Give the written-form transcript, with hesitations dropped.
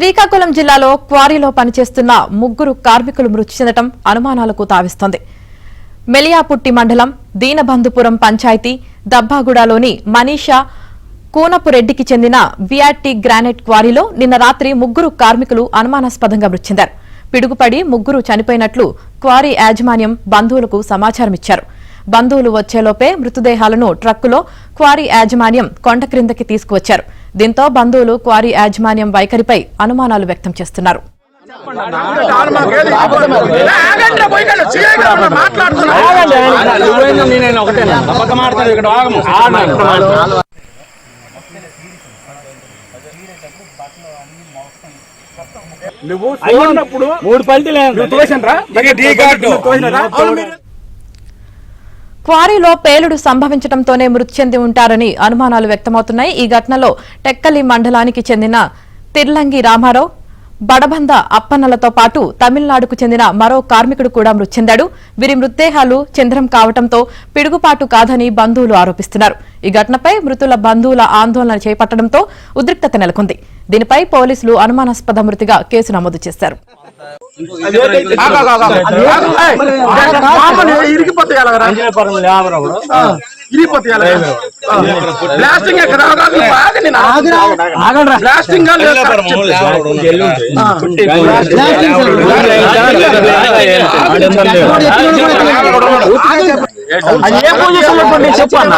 శ్రీకాకుళం జిల్లాలో క్వారీలో పనిచేస్తున్న ముగ్గురు కార్మికులు మృతి చెందడం అనుమానాలకు తావిస్తోంది. మెలియాపుట్టి మండలం దీనబంధుపురం పంచాయతీ దబ్బాగూడలోని మనీషా కూనపురెడ్డికి చెందిన విఆర్టీ గ్రానైట్ క్వారీలో నిన్న రాత్రి ముగ్గురు కార్మికులు అనుమానాస్పదంగా మృతి చెందారు. పిడుగుపడి ముగ్గురు చనిపోయినట్లు క్వారీ యాజమాన్యం బంధువులకు సమాచారం ఇచ్చారు. బంధువులు వచ్చేలోపే మృతదేహాలను ట్రక్కులో క్వారీ యాజమాన్యం కొండ క్రిందకి తీసుకువచ్చారు. దీంతో బంధువులు క్వారీ యాజమాన్యం వైఖరిపై అనుమానాలు వ్యక్తం చేస్తున్నారు. క్వారీలో పేలుడు సంభవించడంతోనే మృతి చెంది ఉంటారని అనుమానాలు వ్యక్తమవుతున్నాయి. ఈ ఘటనలో టెక్కలి మండలానికి చెందిన తిర్లంగి రామారావు, బడబంద అప్పన్నలతో పాటు తమిళనాడుకు చెందిన మరో కార్మికుడు కూడా మృతి చెందాడు. వీరి మృతదేహాలు చంద్రం కావడంతో పిడుగుపాటు కాదని బంధువులు ఆరోపిస్తున్నారు. ఈ ఘటనపై మృతుల బంధువుల ఆందోళన చేపట్టడంతో ఉద్రిక్తత నెలకొంది. దీనిపై పోలీసులు అనుమానాస్పద మృతిగా కేసు నమోదు చేశారు. చెప్పన్నా.